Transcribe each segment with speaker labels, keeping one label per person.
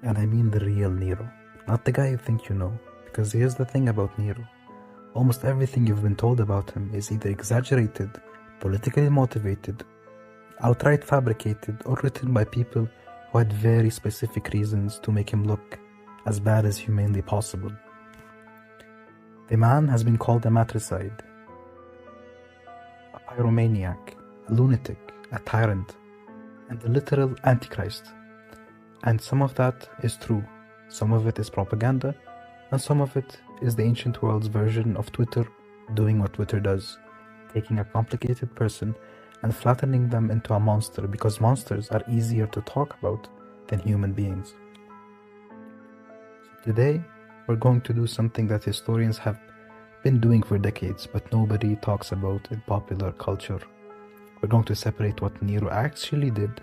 Speaker 1: And I mean the real Nero, not the guy you think you know. Because here's the thing about Nero. Almost everything you've been told about him is either exaggerated, politically motivated, outright fabricated, or written by people who had very specific reasons to make him look as bad as humanly possible. The man has been called a matricide, a pyromaniac, a lunatic, a tyrant, and the literal Antichrist. And some of that is true, some of it is propaganda, and some of it is the ancient world's version of Twitter doing what Twitter does, taking a complicated person and flattening them into a monster because monsters are easier to talk about than human beings. So today, we're going to do something that historians have been doing for decades, but nobody talks about in popular culture. We're going to separate what Nero actually did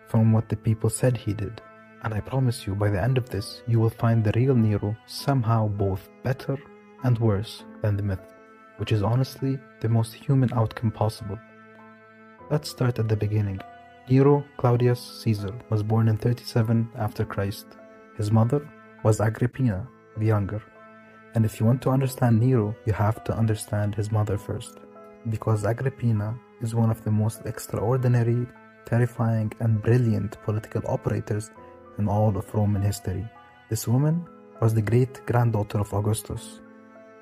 Speaker 1: from what the people said he did. And I promise you, by the end of this, you will find the real Nero somehow both better and worse than the myth, which is honestly the most human outcome possible. Let's start at the beginning. Nero Claudius Caesar was born in 37 after Christ. His mother was Agrippina the Younger. And if you want to understand Nero, you have to understand his mother first. Because Agrippina is one of the most extraordinary, terrifying, and brilliant political operators in all of Roman history. This woman was the great-granddaughter of Augustus,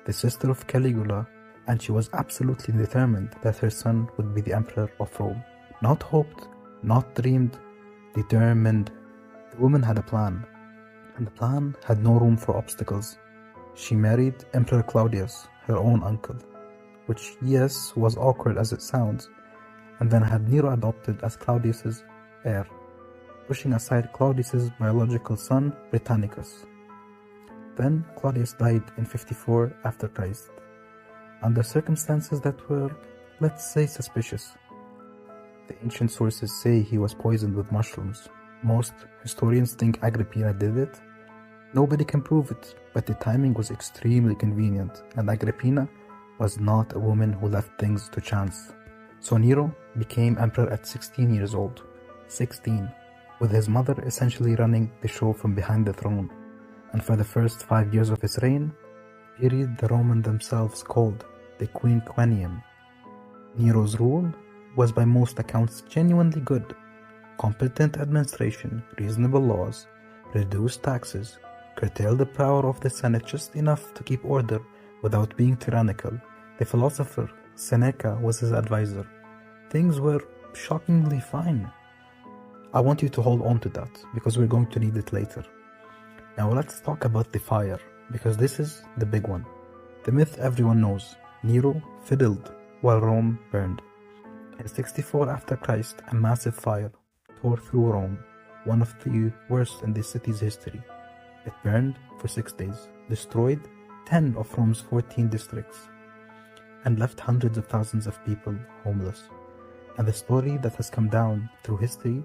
Speaker 1: the sister of Caligula, and she was absolutely determined that her son would be the emperor of Rome. Not hoped, not dreamed, determined. The woman had a plan, and the plan had no room for obstacles. She married Emperor Claudius, her own uncle, which, yes, was awkward as it sounds, and then had Nero adopted as Claudius's heir, pushing aside Claudius's biological son, Britannicus. Then Claudius died in 54 after Christ, under circumstances that were, let's say, suspicious. The ancient sources say he was poisoned with mushrooms. Most historians think Agrippina did it. Nobody can prove it, but the timing was extremely convenient, and Agrippina was not a woman who left things to chance. So Nero became emperor at 16 years old. 16. With his mother essentially running the show from behind the throne. And for the first 5 years of his reign, a period the Romans themselves called the Quinquennium. Nero's rule was by most accounts genuinely good. Competent administration, reasonable laws, reduced taxes, curtailed the power of the Senate just enough to keep order without being tyrannical. The philosopher Seneca was his advisor. Things were shockingly fine. I want you to hold on to that, because we're going to need it later. Now let's talk about the fire, because this is the big one. The myth everyone knows. Nero fiddled while Rome burned. In 64 after Christ, a massive fire tore through Rome, one of the worst in the city's history. It burned for 6 days, destroyed 10 of Rome's 14 districts, and left hundreds of thousands of people homeless. And the story that has come down through history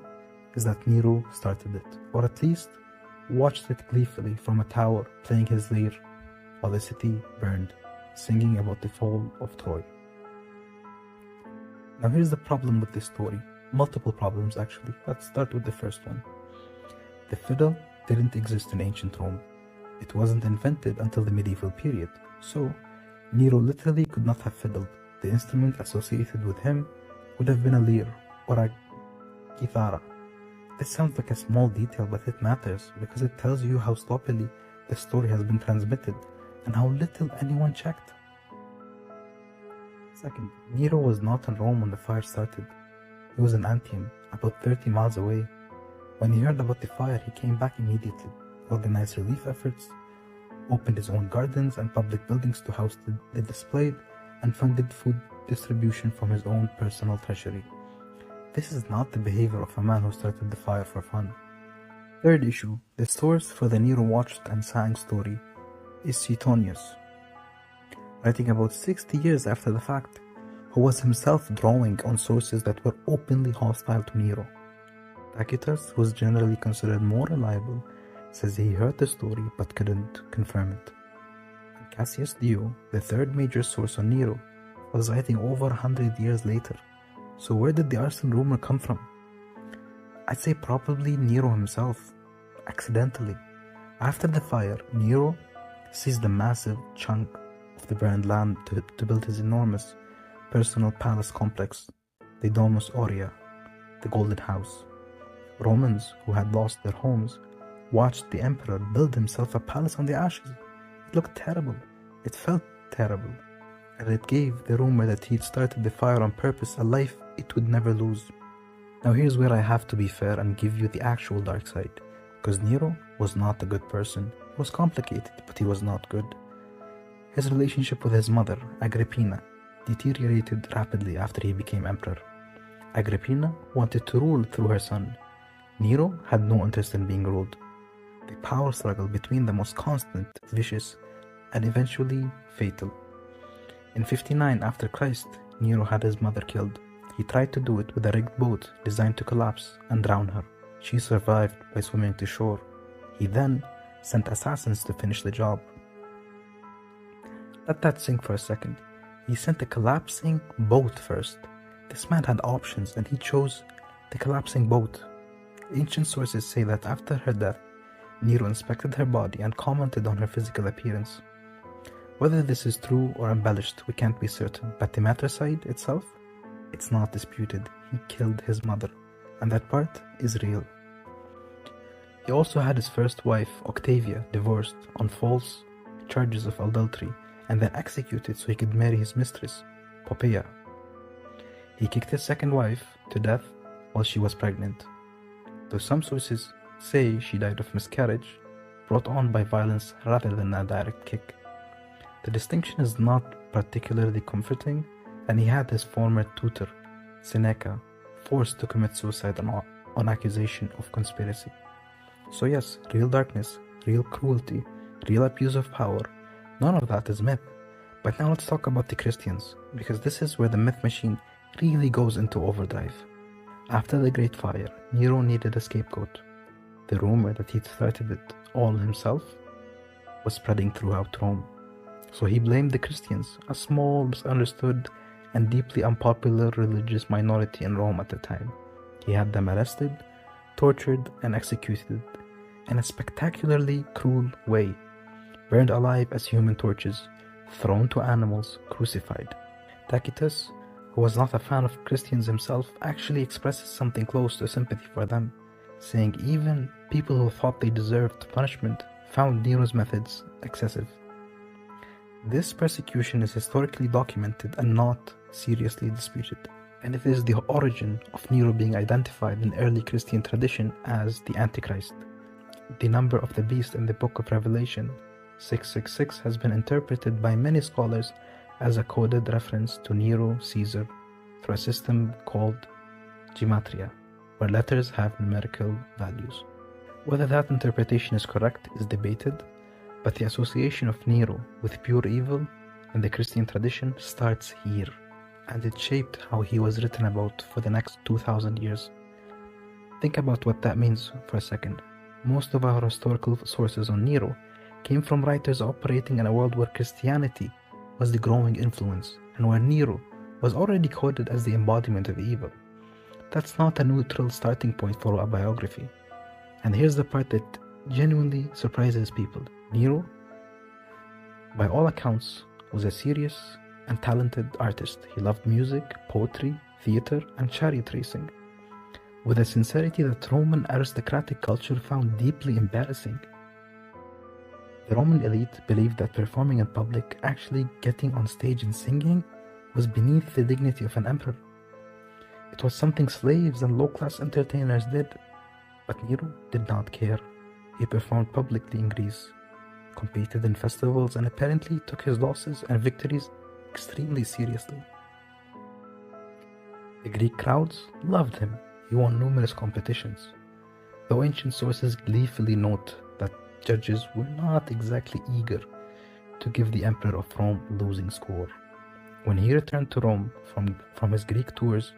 Speaker 1: is that Nero started it, or at least watched it gleefully from a tower playing his lyre while the city burned, singing about the fall of Troy. Now here's the problem with this story. Multiple problems actually. Let's start with the first one. The fiddle didn't exist in ancient Rome. It wasn't invented until the medieval period, so Nero literally could not have fiddled. The instrument associated with him would have been a lyre or a guitarra. This sounds like a small detail, but it matters because it tells you how sloppily the story has been transmitted and how little anyone checked. Second, Nero was not in Rome when the fire started. He was in Antium, about 30 miles away. When he heard about the fire, he came back immediately, organized relief efforts, opened his own gardens and public buildings to house the displayed, and funded food distribution from his own personal treasury. This is not the behavior of a man who started the fire for fun. Third issue, the source for the Nero watched and sang story is Suetonius, writing about 60 years after the fact, who was himself drawing on sources that were openly hostile to Nero. Tacitus, who is generally considered more reliable, says he heard the story but couldn't confirm it. And Cassius Dio, the third major source on Nero, was writing over 100 years later. So where did the arson rumor come from? I'd say probably Nero himself. accidentally. After the fire, Nero seized a massive chunk of the burned land to build his enormous personal palace complex, the Domus Aurea, the Golden House. Romans who had lost their homes watched the emperor build himself a palace on the ashes. It looked terrible. It felt terrible. And it gave the rumor that he'd started the fire on purpose a life it would never lose. Now here's where I have to be fair and give you the actual dark side. Because Nero was not a good person. He was complicated, but he was not good. His relationship with his mother, Agrippina, deteriorated rapidly after he became emperor. Agrippina wanted to rule through her son. Nero had no interest in being ruled. The power struggle between them was constant, vicious, and eventually fatal. In 59 after Christ, Nero had his mother killed. He tried to do it with a rigged boat designed to collapse and drown her. She survived by swimming to shore. He then sent assassins to finish the job. Let that sink for a second. He sent a collapsing boat first. This man had options and he chose the collapsing boat. Ancient sources say that after her death, Nero inspected her body and commented on her physical appearance. Whether this is true or embellished, we can't be certain, but the matricide itself, it's not disputed. He killed his mother, and that part is real. He also had his first wife, Octavia, divorced on false charges of adultery, and then executed so he could marry his mistress, Poppaea. He kicked his second wife to death while she was pregnant, though some sources say she died of miscarriage brought on by violence rather than a direct kick. The distinction is not particularly comforting, and he had his former tutor, Seneca, forced to commit suicide on accusation of conspiracy. So yes, real darkness, real cruelty, real abuse of power, none of that is myth. But now let's talk about the Christians, because this is where the myth machine really goes into overdrive. After the Great Fire, Nero needed a scapegoat. The rumor that he'd started it all himself was spreading throughout Rome. So he blamed the Christians, a small, misunderstood, and deeply unpopular religious minority in Rome at the time. He had them arrested, tortured, and executed in a spectacularly cruel way, burned alive as human torches, thrown to animals, crucified. Tacitus, who was not a fan of Christians himself, actually expresses something close to sympathy for them, saying even people who thought they deserved punishment found Nero's methods excessive. This persecution is historically documented and not seriously disputed, and it is the origin of Nero being identified in early Christian tradition as the Antichrist. The number of the beast in the book of Revelation, 666, has been interpreted by many scholars as a coded reference to Nero Caesar through a system called gematria, where letters have numerical values. Whether that interpretation is correct is debated, but the association of Nero with pure evil in the Christian tradition starts here, and it shaped how he was written about for the next 2,000 years. Think about what that means for a second. Most of our historical sources on Nero came from writers operating in a world where Christianity was the growing influence, and where Nero was already coded as the embodiment of evil. That's not a neutral starting point for a biography. And here's the part that genuinely surprises people. Nero, by all accounts, was a serious and talented artist. He loved music, poetry, theater, and chariot racing, with a sincerity that Roman aristocratic culture found deeply embarrassing. The Roman elite believed that performing in public, actually getting on stage and singing, was beneath the dignity of an emperor. It was something slaves and low-class entertainers did. But Nero did not care. He performed publicly in Greece, competed in festivals, and apparently took his losses and victories extremely seriously. The Greek crowds loved him. He won numerous competitions, though ancient sources gleefully note that judges were not exactly eager to give the Emperor of Rome a losing score. When he returned to Rome from his Greek tours,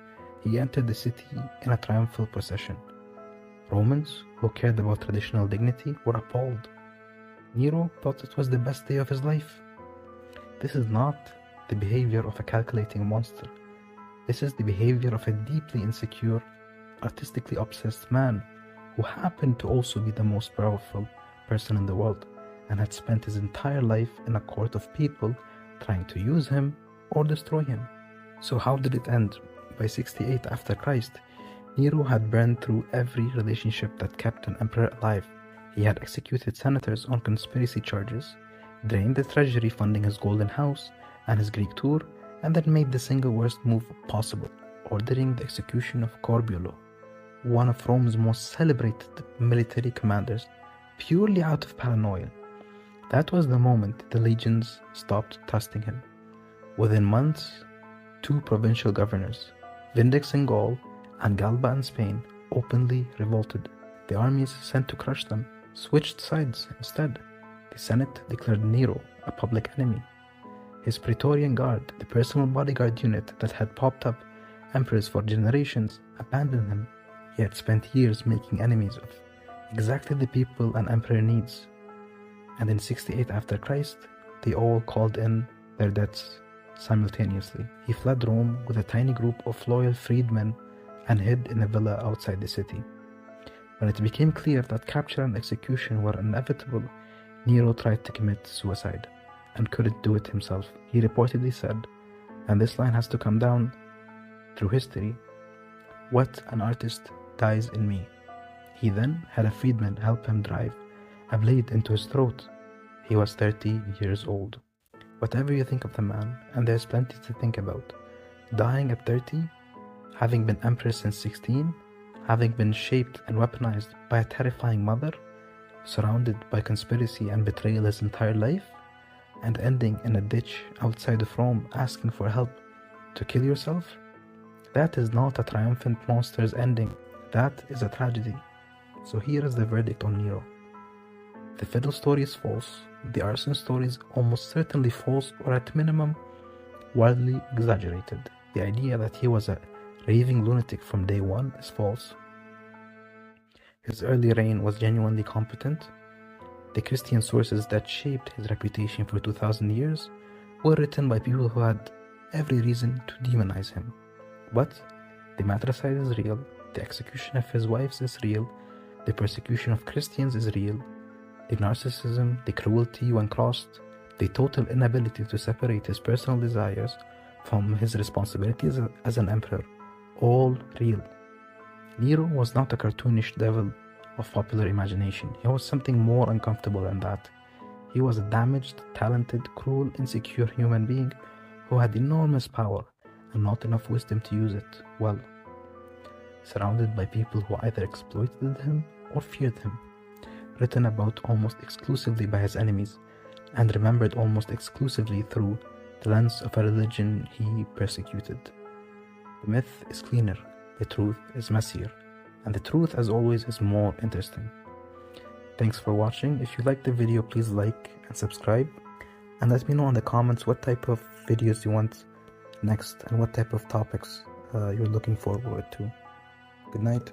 Speaker 1: he entered the city in a triumphal procession. Romans, who cared about traditional dignity, were appalled. Nero thought it was the best day of his life. This is not the behavior of a calculating monster. This is the behavior of a deeply insecure, artistically obsessed man who happened to also be the most powerful person in the world and had spent his entire life in a court of people trying to use him or destroy him. So how did it end? By 68 after Christ, Nero had burned through every relationship that kept an emperor alive. He had executed senators on conspiracy charges, drained the treasury funding his golden house and his Greek tour, and then made the single worst move possible, ordering the execution of Corbulo, one of Rome's most celebrated military commanders, purely out of paranoia. That was the moment the legions stopped trusting him. Within months, 2 provincial governors, Vindex in Gaul and Galba in Spain, openly revolted. The armies sent to crush them switched sides instead. The Senate declared Nero a public enemy. His Praetorian Guard, the personal bodyguard unit that had popped up emperors for generations, abandoned him. He had spent years making enemies of exactly the people an emperor needs. And in 68 after Christ, they all called in their debts simultaneously. He fled Rome with a tiny group of loyal freedmen and hid in a villa outside the city. When it became clear that capture and execution were inevitable, Nero tried to commit suicide and couldn't do it himself. He reportedly said, and this line has to come down through history, "What an artist dies in me." He then had a freedman help him drive a blade into his throat. He was 30 years old. Whatever you think of the man, and there's plenty to think about, dying at 30, having been emperor since 16, having been shaped and weaponized by a terrifying mother, surrounded by conspiracy and betrayal his entire life, and ending in a ditch outside of Rome asking for help to kill yourself? That is not a triumphant monster's ending. That is a tragedy. So here is the verdict on Nero. The fiddle story is false. The arson story is almost certainly false, or at minimum, wildly exaggerated. The idea that he was a raving lunatic from day one is false. His early reign was genuinely competent. The Christian sources that shaped his reputation for 2000 years were written by people who had every reason to demonize him. But the matricide is real, the execution of his wives is real, the persecution of Christians is real, the narcissism, the cruelty when crossed, the total inability to separate his personal desires from his responsibilities as an emperor, all real. Nero was not a cartoonish devil of popular imagination. He was something more uncomfortable than that. He was a damaged, talented, cruel, insecure human being who had enormous power and not enough wisdom to use it well. Surrounded by people who either exploited him or feared him. Written about almost exclusively by his enemies and remembered almost exclusively through the lens of a religion he persecuted. The myth is cleaner, the truth is messier, and the truth, as always, is more interesting. Thanks for watching. If you liked the video, please like and subscribe, and let me know in the comments what type of videos you want next and what type of topics you're looking forward to. Good night.